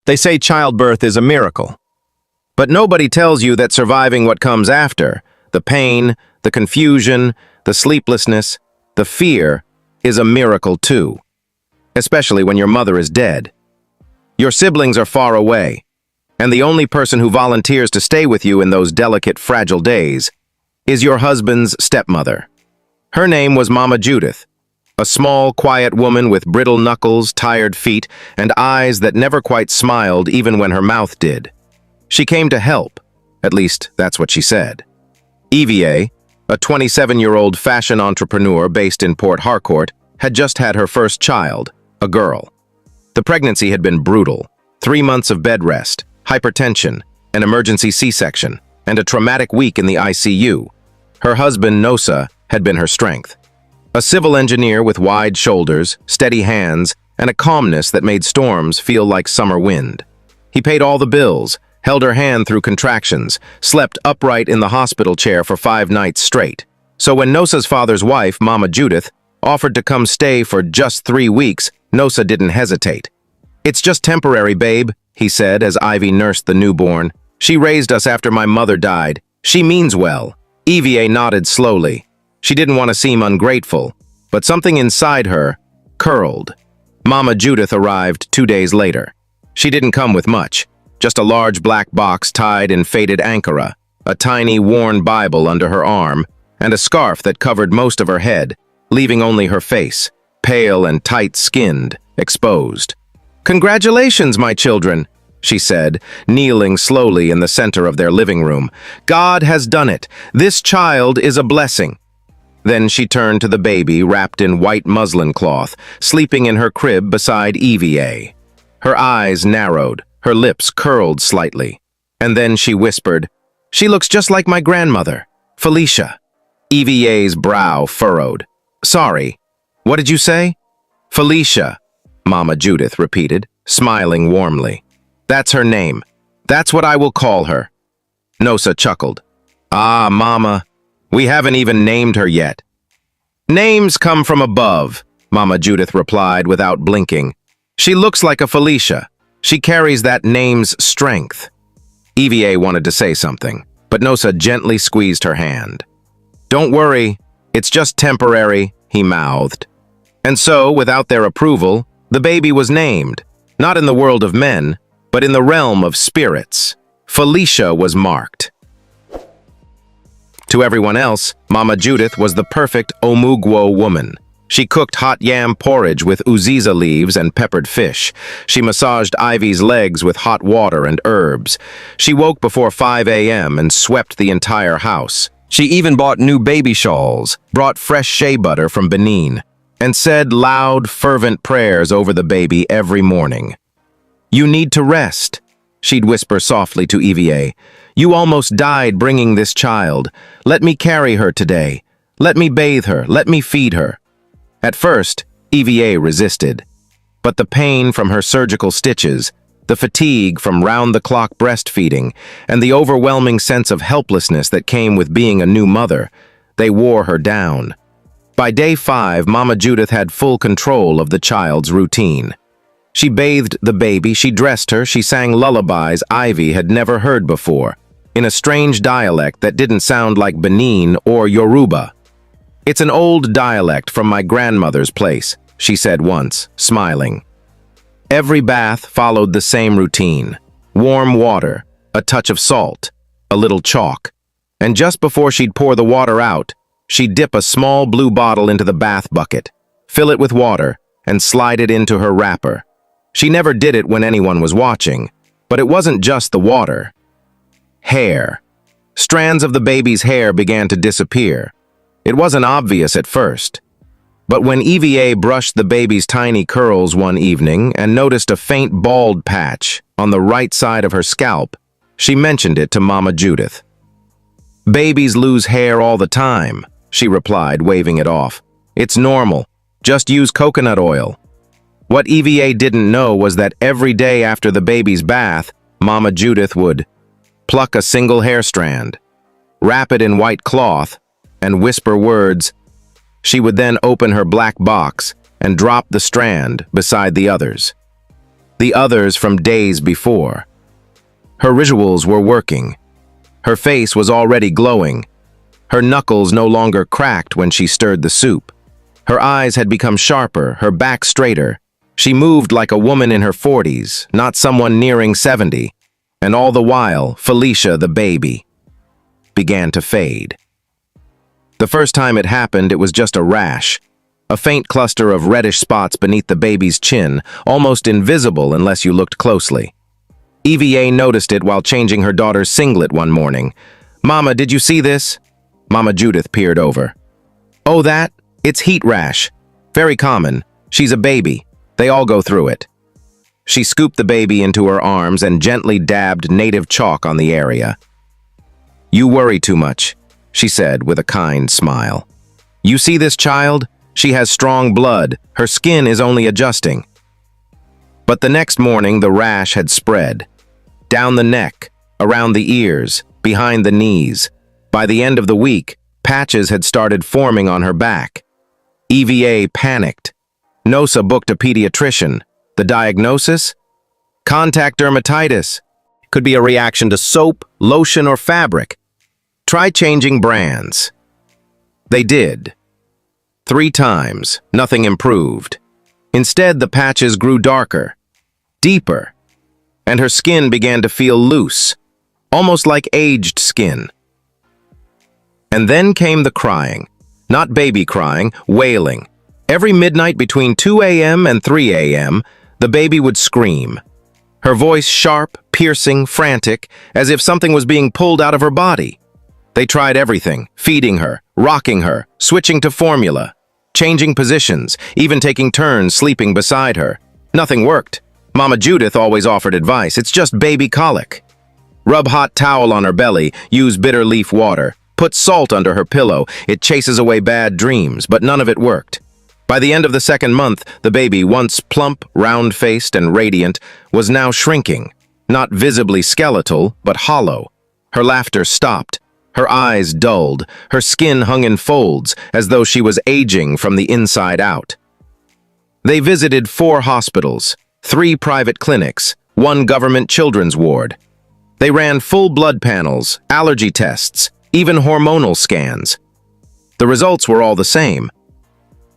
They say childbirth is a miracle. But nobody tells you that surviving what comes after, the pain, the confusion, the sleeplessness, the fear, is a miracle too. Especially when your mother is dead. Your siblings are far away, and the only person who volunteers to stay with you in those delicate, fragile days is your husband's stepmother. Her name was Mama Judith, a small, quiet woman with brittle knuckles, tired feet, and eyes that never quite smiled even when her mouth did. She came to help, at least that's what she said. EVA, a 27-year-old fashion entrepreneur based in Port Harcourt, had just had her first child, a girl. The pregnancy had been brutal. 3 months of bed rest, hypertension, an emergency C-section, and a traumatic week in the ICU. Her husband, Nosa, had been her strength. A civil engineer with wide shoulders, steady hands, and a calmness that made storms feel like summer wind. He paid all the bills, held her hand through contractions, slept upright in the hospital chair for 5 nights straight. So when Nosa's father's wife, Mama Judith, offered to come stay for just 3 weeks, Nosa didn't hesitate. "It's just temporary, babe," he said as Ivy nursed the newborn. "She raised us after my mother died. She means well." EVA nodded slowly. She didn't want to seem ungrateful, but something inside her curled. Mama Judith arrived 2 days later. She didn't come with much, just a large black box tied in faded ankara, a tiny worn Bible under her arm, and a scarf that covered most of her head, leaving only her face, pale and tight-skinned, exposed. "Congratulations, my children," she said, kneeling slowly in the center of their living room. "God has done it. This child is a blessing." Then she turned to the baby wrapped in white muslin cloth, sleeping in her crib beside EVA. Her eyes narrowed, her lips curled slightly. And then she whispered, "She looks just like my grandmother, Felicia." EVA's brow furrowed. "Sorry, what did you say?" "Felicia," Mama Judith repeated, smiling warmly. "That's her name. That's what I will call her." Nosa chuckled. "Ah, Mama, we haven't even named her yet." "Names come from above," Mama Judith replied without blinking. "She looks like a Felicia. She carries that name's strength." EVA wanted to say something, but Nosa gently squeezed her hand. "Don't worry, it's just temporary," he mouthed. And so, without their approval, the baby was named, not in the world of men, but in the realm of spirits. Felicia was marked. To everyone else, Mama Judith was the perfect Omugwo woman. She cooked hot yam porridge with uziza leaves and peppered fish. She massaged Ivy's legs with hot water and herbs. She woke before 5 a.m. and swept the entire house. She even bought new baby shawls, brought fresh shea butter from Benin, and said loud, fervent prayers over the baby every morning. "You need to rest," she'd whisper softly to EVA. "You almost died bringing this child. Let me carry her today. Let me bathe her. Let me feed her." At first, EVA resisted. But the pain from her surgical stitches, the fatigue from round-the-clock breastfeeding, and the overwhelming sense of helplessness that came with being a new mother, they wore her down. By day 5, Mama Judith had full control of the child's routine. She bathed the baby, she dressed her, she sang lullabies Ivy had never heard before, in a strange dialect that didn't sound like Benin or Yoruba. "It's an old dialect from my grandmother's place," she said once, smiling. Every bath followed the same routine. Warm water, a touch of salt, a little chalk. And just before she'd pour the water out, she'd dip a small blue bottle into the bath bucket, fill it with water, and slide it into her wrapper. She never did it when anyone was watching, but it wasn't just the water. Hair. Strands of the baby's hair began to disappear. It wasn't obvious at first. But when EVA brushed the baby's tiny curls one evening and noticed a faint bald patch on the right side of her scalp, she mentioned it to Mama Judith. "Babies lose hair all the time," she replied, waving it off. "It's normal. Just use coconut oil." What EVA didn't know was that every day after the baby's bath, Mama Judith would pluck a single hair strand, wrap it in white cloth, and whisper words. She would then open her black box and drop the strand beside the others. the others from days before. Her rituals were working. Her face was already glowing. Her knuckles no longer cracked when she stirred the soup. Her eyes had become sharper, her back straighter. She moved like a woman in her 40s, not someone nearing 70. And all the while, Felicia, the baby, began to fade. The first time it happened, it was just a rash, a faint cluster of reddish spots beneath the baby's chin, almost invisible unless you looked closely. EVA noticed it while changing her daughter's singlet one morning. "Mama, did you see this?" Mama Judith peered over. "Oh, that? It's heat rash. Very common. She's a baby. They all go through it." She scooped the baby into her arms and gently dabbed native chalk on the area. "You worry too much," she said with a kind smile. "You see this child? She has strong blood. Her skin is only adjusting." But the next morning, the rash had spread. Down the neck, around the ears, behind the knees. By the end of the week, patches had started forming on her back. EVA panicked. NOSA booked a pediatrician. The diagnosis? Contact dermatitis. Could be a reaction to soap, lotion, or fabric. Try changing brands. They did. 3 times, nothing improved. Instead, the patches grew darker, deeper, and her skin began to feel loose, almost like aged skin. And then came the crying. Not baby crying, wailing. Every midnight between 2 a.m. and 3 a.m., the baby would scream. Her voice sharp, piercing, frantic, as if something was being pulled out of her body. They tried everything, feeding her, rocking her, switching to formula, changing positions, even taking turns sleeping beside her. Nothing worked. Mama Judith always offered advice. It's just baby colic. Rub hot towel on her belly, use bitter leaf water, put salt under her pillow. It chases away bad dreams, but none of it worked. By the end of the 2nd month, the baby, once plump, round-faced, and radiant, was now shrinking, not visibly skeletal, but hollow. Her laughter stopped. Her eyes dulled. Her skin hung in folds, as though she was aging from the inside out. They visited 4 hospitals, 3 private clinics, 1 government children's ward. They ran full blood panels, allergy tests, even hormonal scans. The results were all the same.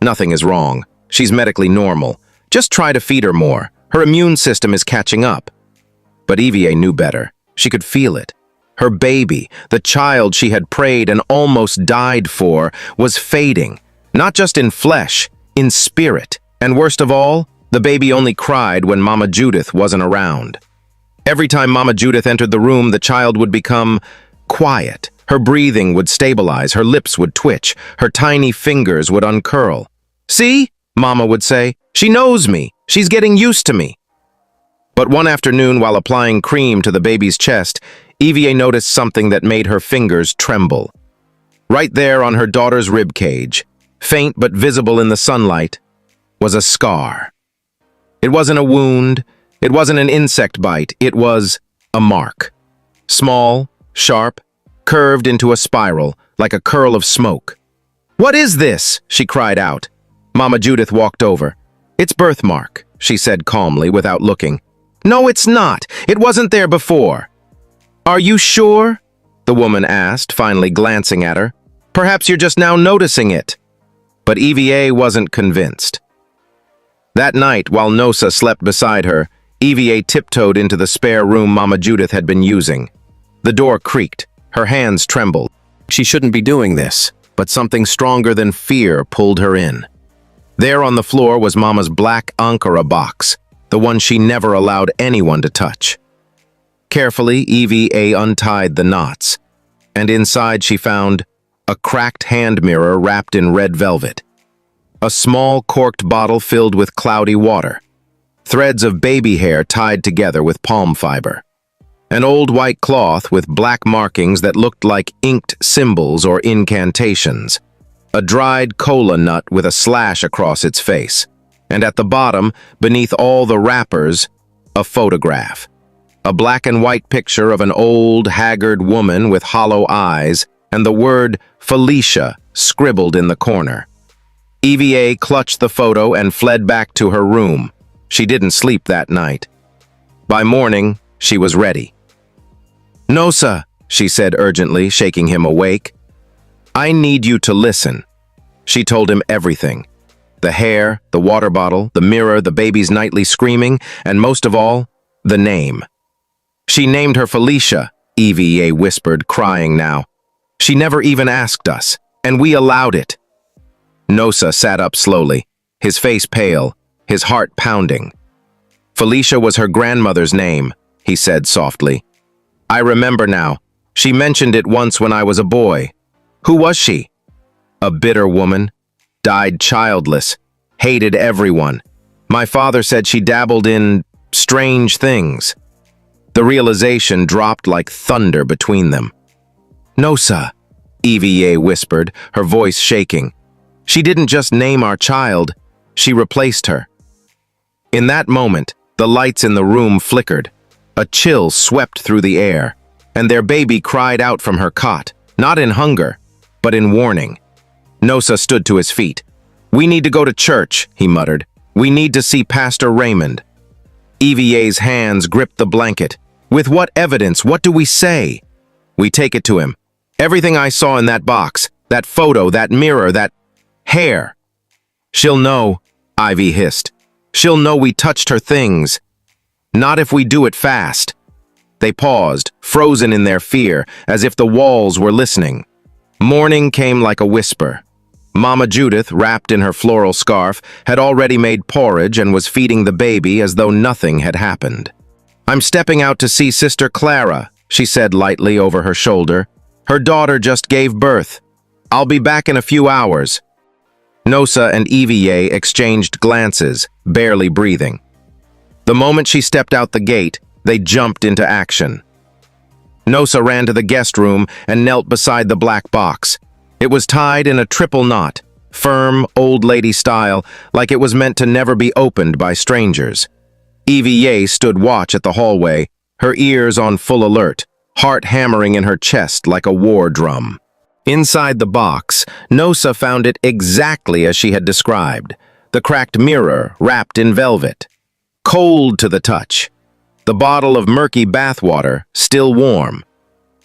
Nothing is wrong. She's medically normal. Just try to feed her more. Her immune system is catching up. But EVA knew better. She could feel it. Her baby, the child she had prayed and almost died for, was fading. Not just in flesh, in spirit. And worst of all, the baby only cried when Mama Judith wasn't around. Every time Mama Judith entered the room, the child would become quiet. Her breathing would stabilize, her lips would twitch, her tiny fingers would uncurl. "See?" Mama would say. "She knows me. She's getting used to me." But one afternoon, while applying cream to the baby's chest, EVA noticed something that made her fingers tremble. Right there on her daughter's rib cage, faint but visible in the sunlight, was a scar. It wasn't a wound, it wasn't an insect bite, it was a mark. Small, sharp, curved into a spiral, like a curl of smoke. "What is this?" she cried out. Mama Judith walked over. "It's birthmark," she said calmly without looking. "No, it's not. It wasn't there before." "Are you sure?" the woman asked, finally glancing at her. "Perhaps you're just now noticing it." But EVA wasn't convinced. That night, while NOSA slept beside her, EVA tiptoed into the spare room Mama Judith had been using. The door creaked. Her hands trembled. She shouldn't be doing this, but something stronger than fear pulled her in. There on the floor was Mama's black Ankara box, the one she never allowed anyone to touch. Carefully, EVA untied the knots, and inside she found a cracked hand mirror wrapped in red velvet, a small corked bottle filled with cloudy water, threads of baby hair tied together with palm fiber, an old white cloth with black markings that looked like inked symbols or incantations, a dried cola nut with a slash across its face, and at the bottom, beneath all the wrappers, a photograph. A black and white picture of an old, haggard woman with hollow eyes and the word Felicia scribbled in the corner. EVA clutched the photo and fled back to her room. She didn't sleep that night. By morning, she was ready. "Nosa," she said urgently, shaking him awake. "I need you to listen." She told him everything. The hair, the water bottle, the mirror, the baby's nightly screaming, and most of all, the name. "She named her Felicia," Eva whispered, crying now. "She never even asked us, and we allowed it." Nosa sat up slowly, his face pale, his heart pounding. "Felicia was her grandmother's name," he said softly. "I remember now. She mentioned it once when I was a boy. Who was she?" "A bitter woman. Died childless. Hated everyone. My father said she dabbled in strange things." The realization dropped like thunder between them. "Nosa," Eva whispered, her voice shaking. "She didn't just name our child, she replaced her." In that moment, the lights in the room flickered. A chill swept through the air, and their baby cried out from her cot, not in hunger, but in warning. Nosa stood to his feet. "We need to go to church," he muttered. "We need to see Pastor Raymond." Eva's hands gripped the blanket. "With what evidence? What do we say?" "We take it to him. Everything I saw in that box, that photo, that mirror, that hair." "She'll know," Ivy hissed. "She'll know we touched her things." "Not if we do it fast." They paused, frozen in their fear, as if the walls were listening. Morning came like a whisper. Mama Judith, wrapped in her floral scarf, had already made porridge and was feeding the baby as though nothing had happened. "I'm stepping out to see Sister Clara," she said lightly over her shoulder. "Her daughter just gave birth. I'll be back in a few hours." Nosa and Eva exchanged glances, barely breathing. The moment she stepped out the gate, they jumped into action. Nosa ran to the guest room and knelt beside the black box. It was tied in a triple knot, firm, old lady style, like it was meant to never be opened by strangers. Eva stood watch at the hallway, her ears on full alert, heart hammering in her chest like a war drum. Inside the box, Nosa found it exactly as she had described, the cracked mirror wrapped in velvet. Cold to the touch. The bottle of murky bathwater still warm.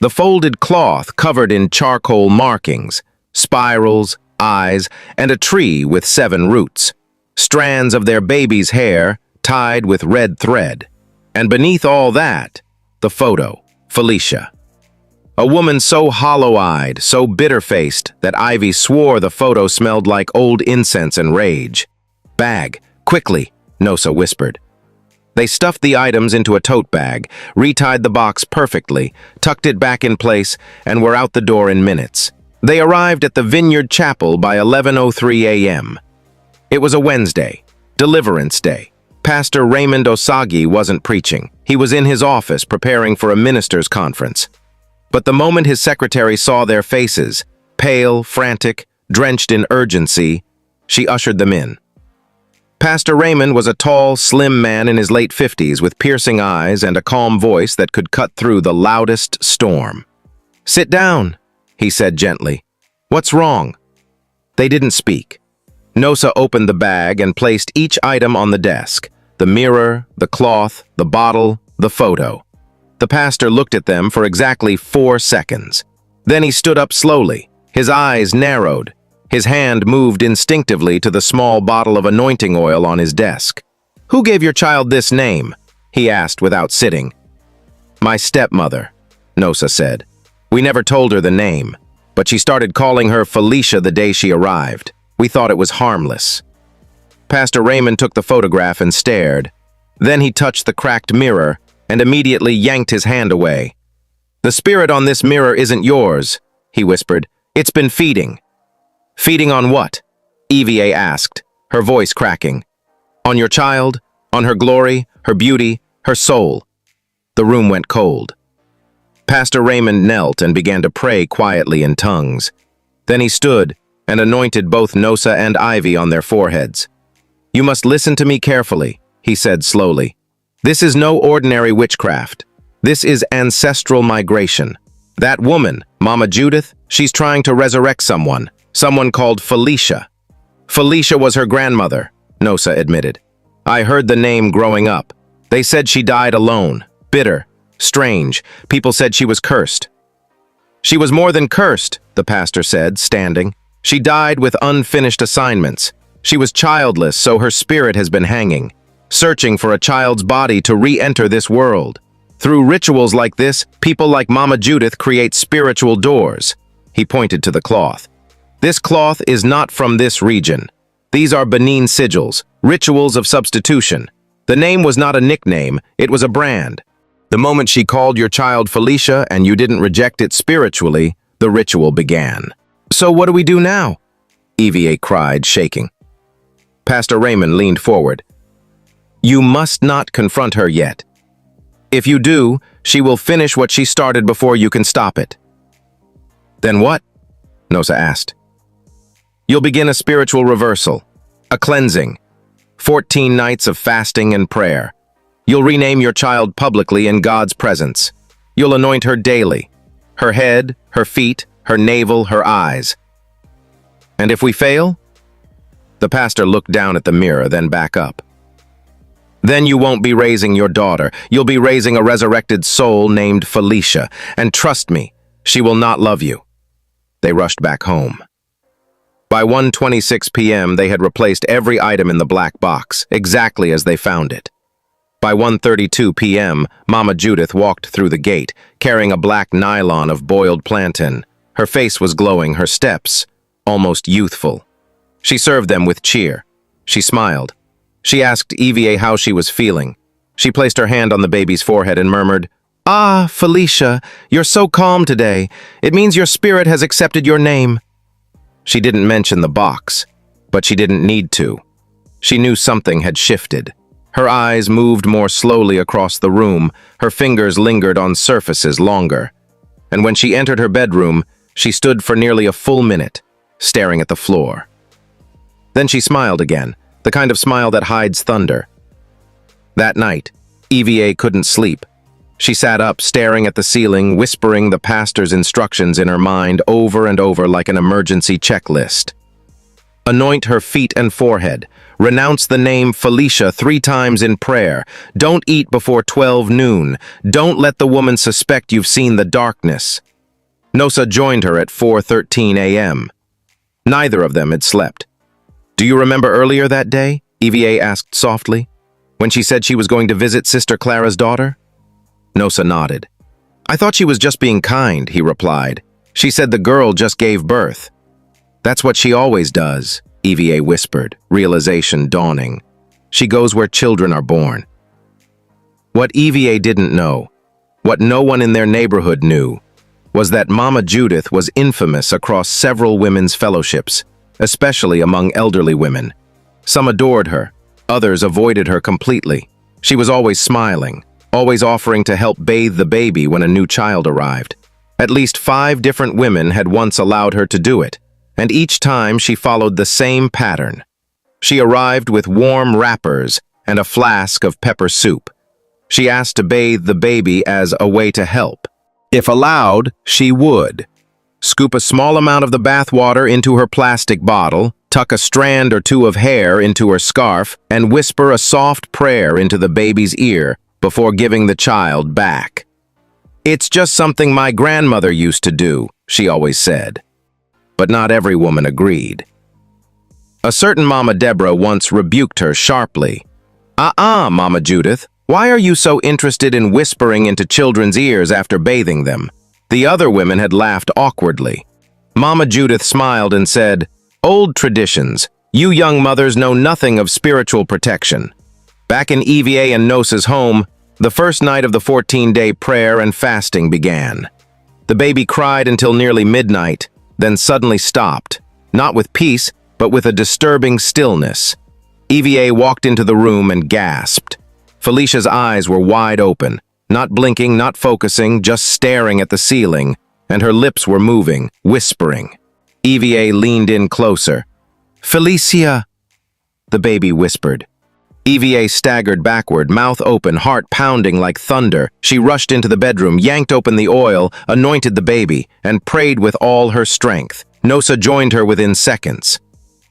The folded cloth covered in charcoal markings, spirals, eyes, and a tree with 7 roots. Strands of their baby's hair tied with red thread. And beneath all that, the photo, Felicia. A woman so hollow-eyed, so bitter-faced, that Ivy swore the photo smelled like old incense and rage. "Bag, quickly," Nosa whispered. They stuffed the items into a tote bag, retied the box perfectly, tucked it back in place, and were out the door in minutes. They arrived at the Vineyard Chapel by 11:03 a.m. It was a Wednesday, Deliverance Day. Pastor Raymond Osagi wasn't preaching. He was in his office preparing for a ministers' conference. But the moment his secretary saw their faces, pale, frantic, drenched in urgency, she ushered them in. Pastor Raymond was a tall, slim man in his late 50s with piercing eyes and a calm voice that could cut through the loudest storm. "Sit down," he said gently. "What's wrong?" They didn't speak. Nosa opened the bag and placed each item on the desk, the mirror, the cloth, the bottle, the photo. The pastor looked at them for exactly 4 seconds. Then he stood up slowly, his eyes narrowed. His hand moved instinctively to the small bottle of anointing oil on his desk. "Who gave your child this name?" he asked without sitting. "My stepmother," Nosa said. "We never told her the name, but she started calling her Felicia the day she arrived. We thought it was harmless." Pastor Raymond took the photograph and stared. Then he touched the cracked mirror and immediately yanked his hand away. "The spirit on this mirror isn't yours," he whispered. "It's been feeding." "Feeding on what?" Eva asked, her voice cracking. "On your child, on her glory, her beauty, her soul." The room went cold. Pastor Raymond knelt and began to pray quietly in tongues. Then he stood and anointed both Nosa and Ivy on their foreheads. "You must listen to me carefully," he said slowly. "This is no ordinary witchcraft. This is ancestral migration. That woman, Mama Judith, she's trying to resurrect someone called Felicia." "Felicia was her grandmother," Nosa admitted. "I heard the name growing up. They said she died alone, bitter, strange. People said she was cursed. She was more than cursed, the pastor said, standing. She died with unfinished assignments. She was childless, so her spirit has been hanging, searching for a child's body to re-enter this world. Through rituals like this, people like Mama Judith create spiritual doors. He pointed to the cloth. This cloth is not from this region. These are Benin sigils, rituals of substitution. The name was not a nickname, it was a brand. The moment she called your child Felicia and you didn't reject it spiritually, the ritual began. So what do we do now? Eva cried, shaking. Pastor Raymond leaned forward. You must not confront her yet. If you do, she will finish what she started before you can stop it. Then what? Nosa asked. You'll begin a spiritual reversal, a cleansing, 14 nights of fasting and prayer. You'll rename your child publicly in God's presence. You'll anoint her daily, her head, her feet, her navel, her eyes. And if we fail? The pastor looked down at the mirror, then back up. Then you won't be raising your daughter. You'll be raising a resurrected soul named Felicia. And trust me, she will not love you. They rushed back home. By 1:26 p.m., they had replaced every item in the black box, exactly as they found it. By 1:32 p.m., Mama Judith walked through the gate, carrying a black nylon of boiled plantain. Her face was glowing, her steps almost youthful. She served them with cheer. She smiled. She asked Eva how she was feeling. She placed her hand on the baby's forehead and murmured, "Ah, Felicia, you're so calm today. It means your spirit has accepted your name." She didn't mention the box, but she didn't need to. She knew something had shifted. Her eyes moved more slowly across the room. Her fingers lingered on surfaces longer. And when she entered her bedroom, she stood for nearly a full minute, staring at the floor. Then she smiled again, the kind of smile that hides thunder. That night, Eva couldn't sleep. She sat up, staring at the ceiling, whispering the pastor's instructions in her mind over and over like an emergency checklist. Anoint her feet and forehead. Renounce the name Felicia 3 times in prayer. Don't eat before 12 noon. Don't let the woman suspect you've seen the darkness. Nosa joined her at 4:13 a.m. Neither of them had slept. Do you remember earlier that day? Eva asked softly, when she said she was going to visit Sister Clara's daughter? Nosa nodded. I thought she was just being kind, he replied. She said the girl just gave birth. That's what she always does, Eva whispered, realization dawning. She goes where children are born. What Eva didn't know, what no one in their neighborhood knew, was that Mama Judith was infamous across several women's fellowships, especially among elderly women. Some adored her, others avoided her completely. She was always smiling, always offering to help bathe the baby when a new child arrived. At least 5 different women had once allowed her to do it, and each time she followed the same pattern. She arrived with warm wrappers and a flask of pepper soup. She asked to bathe the baby as a way to help. If allowed, she would. Scoop a small amount of the bath water into her plastic bottle, tuck a strand or 2 of hair into her scarf, and whisper a soft prayer into the baby's ear before giving the child back. It's just something my grandmother used to do, she always said. But not every woman agreed. A certain Mama Deborah once rebuked her sharply. Mama Judith, why are you so interested in whispering into children's ears after bathing them? The other women had laughed awkwardly. Mama Judith smiled and said, Old traditions. You young mothers know nothing of spiritual protection. Back in Eva and Nosa's home, the first night of the 14-day prayer and fasting began. The baby cried until nearly midnight, then suddenly stopped, not with peace, but with a disturbing stillness. Eva walked into the room and gasped. Felicia's eyes were wide open, not blinking, not focusing, just staring at the ceiling, and her lips were moving, whispering. Eva leaned in closer. Felicia, the baby whispered. Eva staggered backward, mouth open, heart pounding like thunder. She rushed into the bedroom, yanked open the oil, anointed the baby, and prayed with all her strength. Nosa joined her within seconds.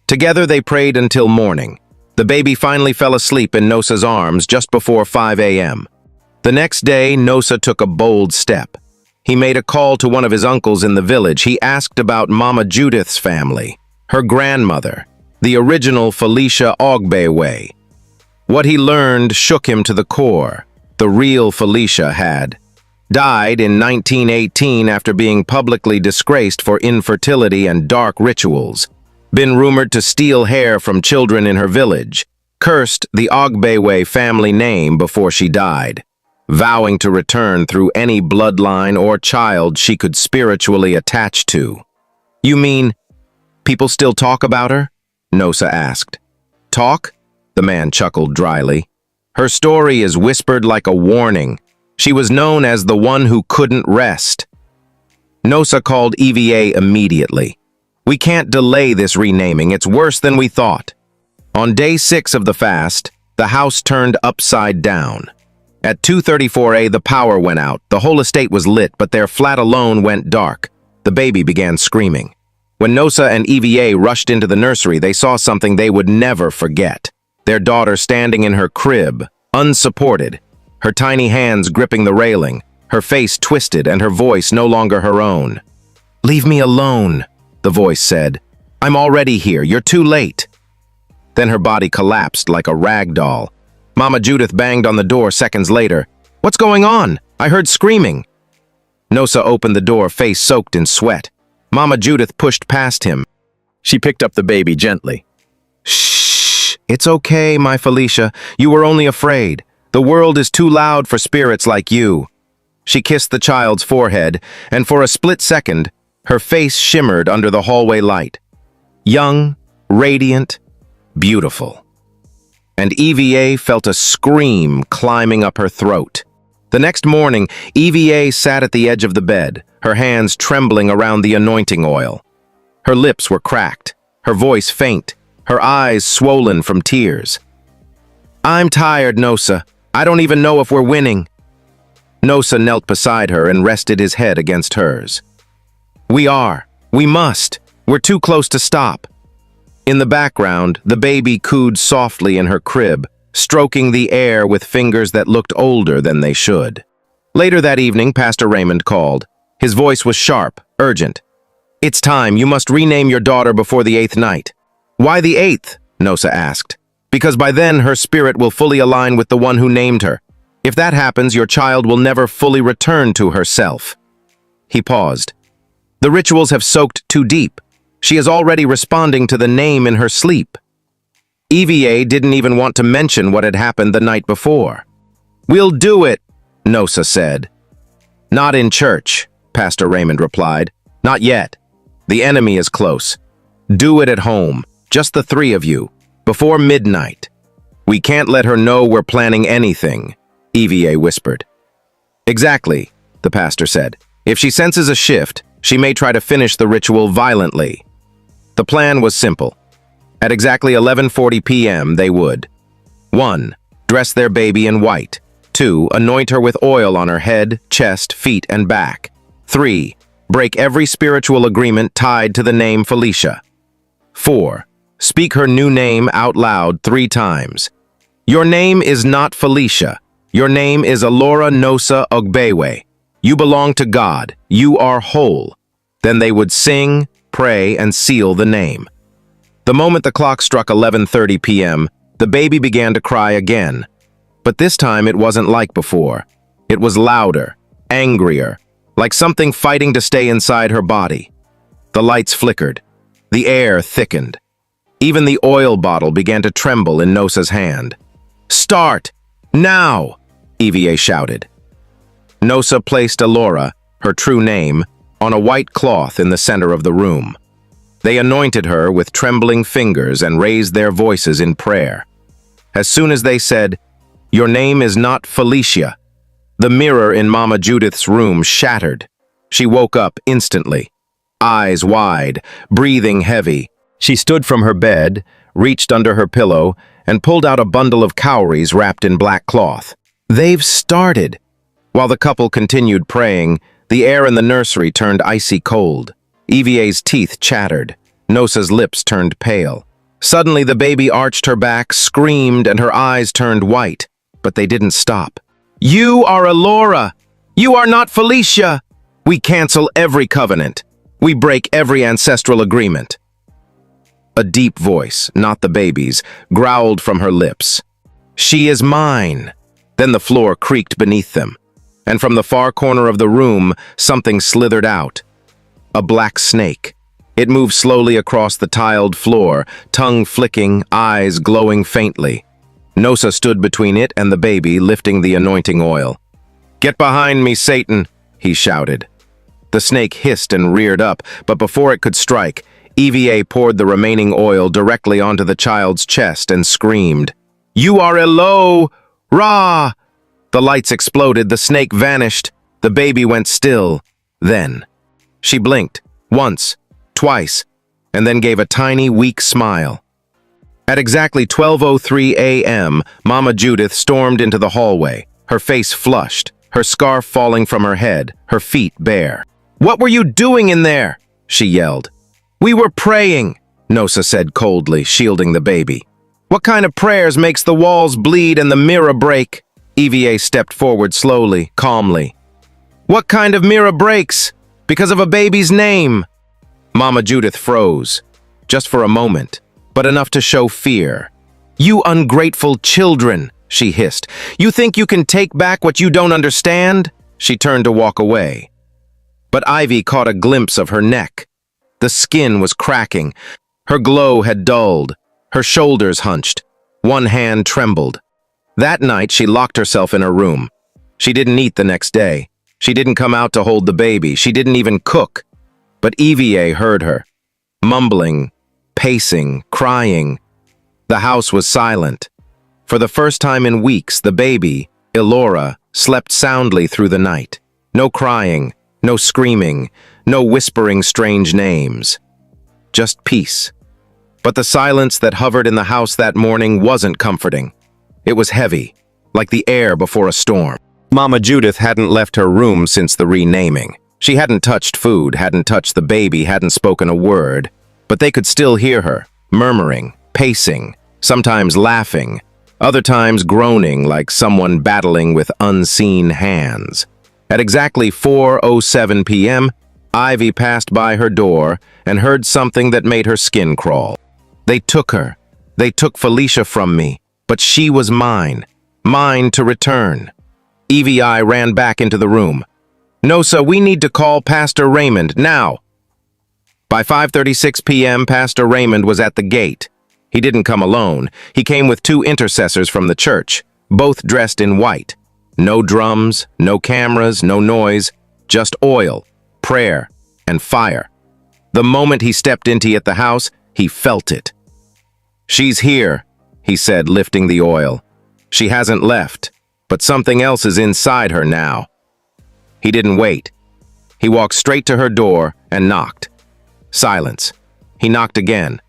Together they prayed until morning. The baby finally fell asleep in Nosa's arms just before 5 a.m. The next day, Nosa took a bold step. He made a call to one of his uncles in the village. He asked about Mama Judith's family, her grandmother, the original Felicia Ogbewe. What he learned shook him to the core. The real Felicia had died in 1918 after being publicly disgraced for infertility and dark rituals, been rumored to steal hair from children in her village, cursed the Ogbewe family name before she died, vowing to return through any bloodline or child she could spiritually attach to. You mean, people still talk about her? Nosa asked. Talk? The man chuckled dryly. Her story is whispered like a warning. She was known as the one who couldn't rest. Nosa called EVA immediately. We can't delay this renaming. It's worse than we thought. On day 6 of the fast, the house turned upside down. At 2:34 a.m. the power went out. The whole estate was lit, but their flat alone went dark. The baby began screaming. When Nosa and EVA rushed into the nursery, they saw something they would never forget. Their daughter standing in her crib, unsupported, her tiny hands gripping the railing, her face twisted and her voice no longer her own. "Leave me alone," the voice said. "I'm already here. You're too late." Then her body collapsed like a rag doll. Mama Judith banged on the door seconds later. "What's going on? I heard screaming." Nosa opened the door, face soaked in sweat. Mama Judith pushed past him. She picked up the baby gently. "Shh, it's okay, my Felicia. You were only afraid. The world is too loud for spirits like you." She kissed the child's forehead, and for a split second, her face shimmered under the hallway light. Young, radiant, beautiful. And EVA felt a scream climbing up her throat. The next morning, EVA sat at the edge of the bed, her hands trembling around the anointing oil. Her lips were cracked, her voice faint, her eyes swollen from tears. "I'm tired, Nosa. I don't even know if we're winning." Nosa knelt beside her and rested his head against hers. "We are. We must. We're too close to stop." In the background, the baby cooed softly in her crib, stroking the air with fingers that looked older than they should. Later that evening, Pastor Raymond called. His voice was sharp, urgent. "It's time. You must rename your daughter before the 8th night." "Why the 8th?" Nosa asked. "Because by then her spirit will fully align with the one who named her. If that happens, your child will never fully return to herself." He paused. "The rituals have soaked too deep. She is already responding to the name in her sleep." EVA didn't even want to mention what had happened the night before. "We'll do it," Nosa said. "Not in church," Pastor Raymond replied. "Not yet. The enemy is close. Do it at home, just the 3 of you, before midnight." "We can't let her know we're planning anything," EVA whispered. "Exactly," the pastor said. "If she senses a shift, she may try to finish the ritual violently." The plan was simple. At exactly 11:40 p.m. they would 1. Dress their baby in white. 2. Anoint her with oil on her head, chest, feet, and back. 3. Break every spiritual agreement tied to the name Felicia. 4. Speak her new name out loud 3 times. "Your name is not Felicia. Your name is Alora Nosa Ogbewe. You belong to God. You are whole." Then they would sing, pray, and seal the name. The moment the clock struck 11:30 p.m., the baby began to cry again. But this time it wasn't like before. It was louder, angrier, like something fighting to stay inside her body. The lights flickered. The air thickened. Even the oil bottle began to tremble in Nosa's hand. "Start! Now!" EVA shouted. Nosa placed Alora, her true name, on a white cloth in the center of the room. They anointed her with trembling fingers and raised their voices in prayer. As soon as they said, "Your name is not Felicia," the mirror in Mama Judith's room shattered. She woke up instantly, eyes wide, breathing heavy. She stood from her bed, reached under her pillow, and pulled out a bundle of cowries wrapped in black cloth. "They've started." While the couple continued praying, the air in the nursery turned icy cold. EVA's teeth chattered. Nosa's lips turned pale. Suddenly the baby arched her back, screamed, and her eyes turned white, but they didn't stop. "You are Elora! You are not Felicia! We cancel every covenant. We break every ancestral agreement." A deep voice, not the baby's, growled from her lips. "She is mine." Then the floor creaked beneath them, and from the far corner of the room, something slithered out. A black snake. It moved slowly across the tiled floor, tongue flicking, eyes glowing faintly. Nosa stood between it and the baby, lifting the anointing oil. "Get behind me, Satan!" he shouted. The snake hissed and reared up, but before it could strike, EVA poured the remaining oil directly onto the child's chest and screamed, "You are Elo! Ra!" The lights exploded, the snake vanished, the baby went still. Then, she blinked, once, twice, and then gave a tiny, weak smile. At exactly 12:03 a.m., Mama Judith stormed into the hallway, her face flushed, her scarf falling from her head, her feet bare. "What were you doing in there?" she yelled. "We were praying," Nosa said coldly, shielding the baby. "What kind of prayers makes the walls bleed and the mirror break?" EVA stepped forward slowly, calmly. "What kind of mirror breaks? Because of a baby's name?" Mama Judith froze, just for a moment, but enough to show fear. "You ungrateful children," she hissed. "You think you can take back what you don't understand?" She turned to walk away. But Ivy caught a glimpse of her neck. The skin was cracking. Her glow had dulled. Her shoulders hunched. One hand trembled. That night, she locked herself in her room. She didn't eat the next day. She didn't come out to hold the baby. She didn't even cook. But EVA heard her, mumbling, pacing, crying. The house was silent. For the first time in weeks, the baby, Elora, slept soundly through the night. No crying, no screaming, no whispering strange names. Just peace. But the silence that hovered in the house that morning wasn't comforting. It was heavy, like the air before a storm. Mama Judith hadn't left her room since the renaming. She hadn't touched food, hadn't touched the baby, hadn't spoken a word. But they could still hear her, murmuring, pacing, sometimes laughing, other times groaning like someone battling with unseen hands. At exactly 4:07 p.m., Ivy passed by her door and heard something that made her skin crawl. "They took her. They took Felicia from me, but she was mine. Mine to return." EVI ran back into the room. "Nosa, we need to call Pastor Raymond, now." By 5:36 p.m., Pastor Raymond was at the gate. He didn't come alone. He came with 2 intercessors from the church, both dressed in white. No drums, no cameras, no noise, just oil, prayer, and fire. The moment he stepped into the house, he felt it. "She's here," he said, lifting the oil. "She hasn't left, but something else is inside her now." He didn't wait. He walked straight to her door and knocked. Silence. He knocked again.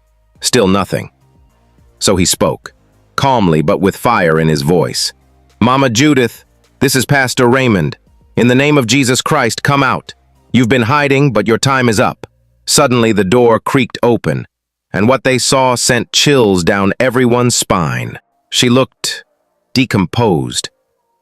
Still nothing. So he spoke, calmly but with fire in his voice. "Mama Judith, this is Pastor Raymond. In the name of Jesus Christ, come out. You've been hiding, but your time is up." Suddenly the door creaked open, and what they saw sent chills down everyone's spine. She looked decomposed.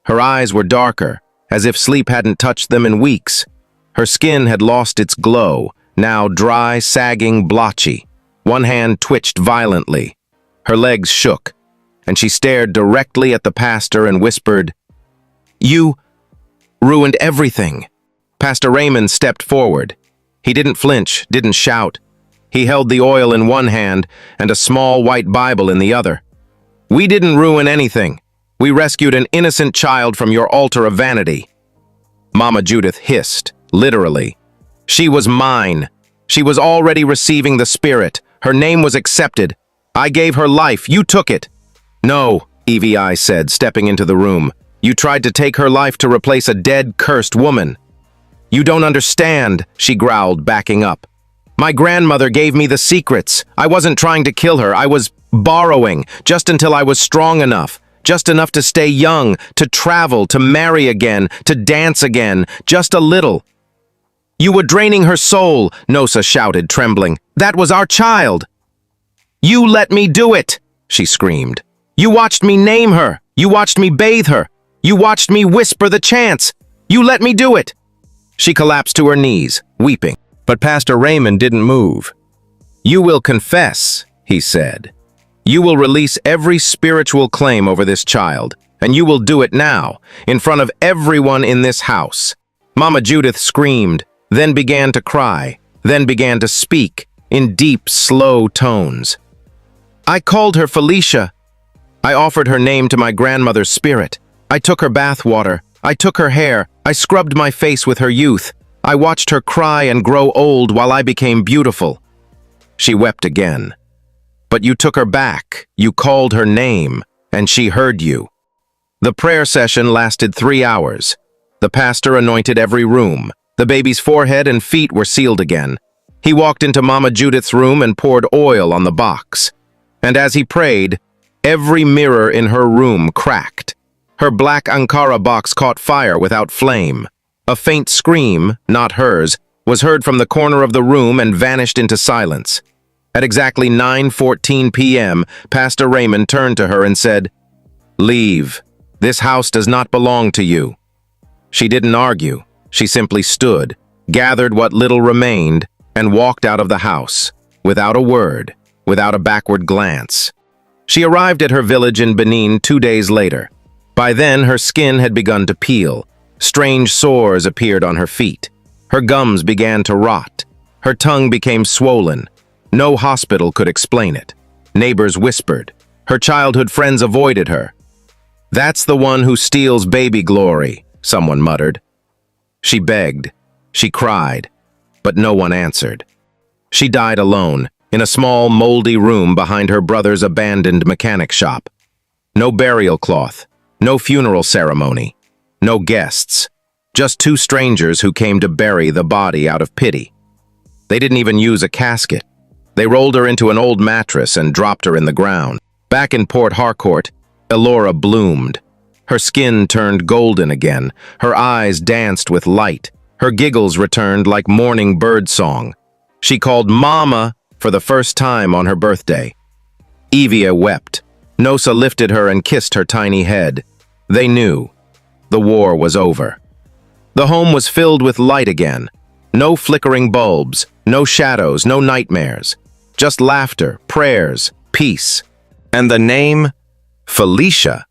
Her eyes were darker, as if sleep hadn't touched them in weeks. Her skin had lost its glow, now dry, sagging, blotchy. One hand twitched violently. Her legs shook, and she stared directly at the pastor and whispered, "You ruined everything." Pastor Raymond stepped forward. He didn't flinch, didn't shout. He held the oil in one hand and a small white Bible in the other. "We didn't ruin anything. We rescued an innocent child from your altar of vanity." Mama Judith hissed, literally. "She was mine. She was already receiving the Spirit. Her name was accepted. I gave her life. You took it." "No," EVI said, stepping into the room. "You tried to take her life to replace a dead, cursed woman." "You don't understand," she growled, backing up. "My grandmother gave me the secrets. I wasn't trying to kill her. I was borrowing, just until I was strong enough. Just enough to stay young, to travel, to marry again, to dance again, just a little." "You were draining her soul," Nosa shouted, trembling. "That was our child." "You let me do it!" she screamed. "You watched me name her! You watched me bathe her! You watched me whisper the chants! You let me do it!" She collapsed to her knees, weeping. But Pastor Raymond didn't move. "You will confess," he said. "You will release every spiritual claim over this child, and you will do it now, in front of everyone in this house." Mama Judith screamed, then began to cry, then began to speak in deep, slow tones. "I called her Felicia. I offered her name to my grandmother's spirit. I took her bath water. I took her hair. I scrubbed my face with her youth. I watched her cry and grow old while I became beautiful." She wept again. "But you took her back. You called her name, and she heard you." The prayer session lasted 3 hours. The pastor anointed every room. The baby's forehead and feet were sealed again. He walked into Mama Judith's room and poured oil on the box. And as he prayed, every mirror in her room cracked. Her black Ankara box caught fire without flame. A faint scream, not hers, was heard from the corner of the room and vanished into silence. At exactly 9:14 p.m., Pastor Raymond turned to her and said, "Leave. This house does not belong to you." She didn't argue. She simply stood, gathered what little remained, and walked out of the house, without a word, without a backward glance. She arrived at her village in Benin 2 days later. By then, her skin had begun to peel. Strange sores appeared on her feet. Her gums began to rot. Her tongue became swollen. No hospital could explain it. Neighbors whispered. Her childhood friends avoided her. "That's the one who steals baby glory," someone muttered. She begged. She cried. But no one answered. She died alone, in a small, moldy room behind her brother's abandoned mechanic shop. No burial cloth. No funeral ceremony. No guests. Just 2 strangers who came to bury the body out of pity. They didn't even use a casket. They rolled her into an old mattress and dropped her in the ground. Back in Port Harcourt, Elora bloomed. Her skin turned golden again. Her eyes danced with light. Her giggles returned like morning bird song. She called Mama for the first time on her birthday. Evia wept. Nosa lifted her and kissed her tiny head. They knew. The war was over. The home was filled with light again. No flickering bulbs, no shadows, no nightmares. Just laughter, prayers, peace. And the name, Felicia.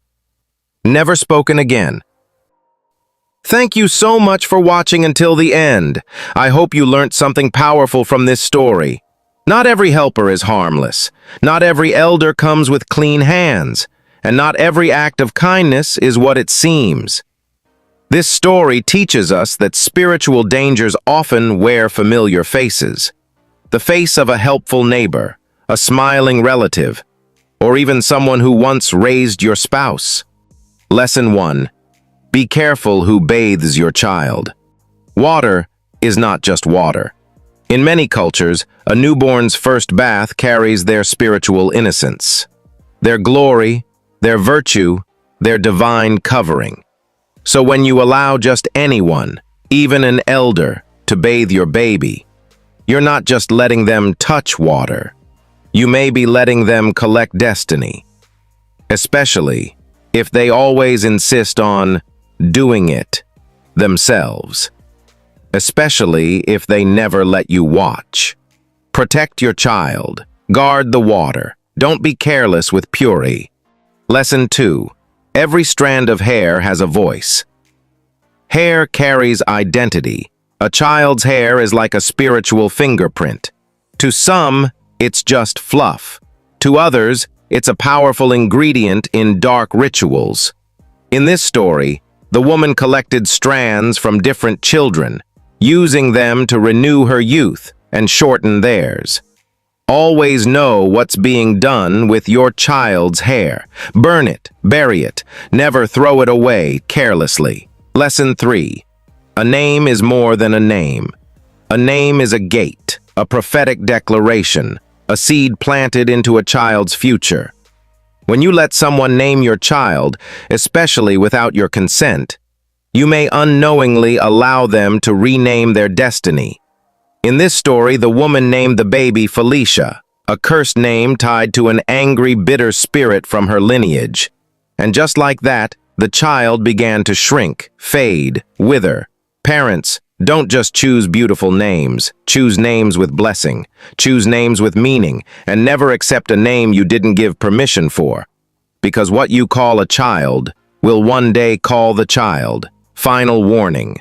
Never spoken again. Thank you so much for watching until the end. I hope you learned something powerful from this story. Not every helper is harmless. Not every elder comes with clean hands. And not every act of kindness is what it seems. This story teaches us that spiritual dangers often wear familiar faces. The face of a helpful neighbor, a smiling relative, or even someone who once raised your spouse. Lesson 1. Be careful who bathes your child. Water is not just water. In many cultures, a newborn's first bath carries their spiritual innocence, their glory, their virtue, their divine covering. So when you allow just anyone, even an elder, to bathe your baby, you're not just letting them touch water. You may be letting them collect destiny, especially if they always insist on doing it themselves, especially if they never let you watch. Protect your child. Guard the water. Don't be careless with purity. Lesson 2. Every strand of hair has a voice. Hair carries identity. A child's hair is like a spiritual fingerprint. To some, it's just fluff. To others, it's a powerful ingredient in dark rituals. In this story, the woman collected strands from different children, using them to renew her youth and shorten theirs. Always know what's being done with your child's hair. Burn it, bury it, never throw it away carelessly. Lesson 3. A name is more than a name. A name is a gate, a prophetic declaration, a seed planted into a child's future. When you let someone name your child, especially without your consent, you may unknowingly allow them to rename their destiny. In this story, the woman named the baby Felicia. A cursed name tied to an angry, bitter spirit from her lineage. And just like that, the child began to shrink, fade, wither. Parents, don't just choose beautiful names. Choose names with blessing. Choose names with meaning, and never accept a name you didn't give permission for. Because what you call a child will one day call the child. Final warning.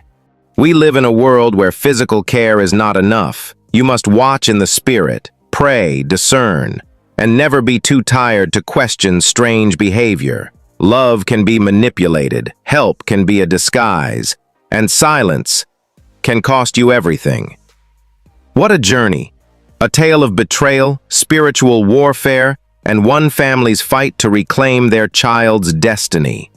We live in a world where physical care is not enough. You must watch in the spirit, pray, discern, and never be too tired to question strange behavior. Love can be manipulated, help can be a disguise, and silence can cost you everything. What a journey! A tale of betrayal, spiritual warfare, and one family's fight to reclaim their child's destiny.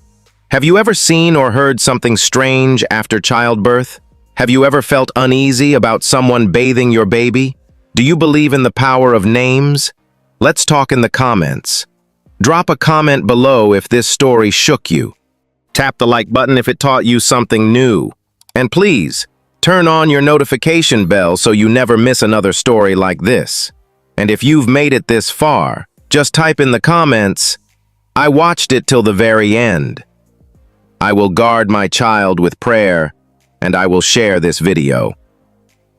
Have you ever seen or heard something strange after childbirth? Have you ever felt uneasy about someone bathing your baby? Do you believe in the power of names? Let's talk in the comments. Drop a comment below if this story shook you. Tap the like button if it taught you something new. And please, turn on your notification bell so you never miss another story like this. And if you've made it this far, just type in the comments, "I watched it till the very end." I will guard my child with prayer, and I will share this video.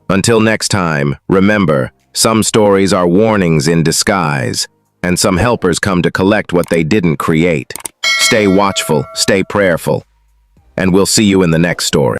Until next time, remember, some stories are warnings in disguise, and some helpers come to collect what they didn't create. Stay watchful, stay prayerful, and we'll see you in the next story.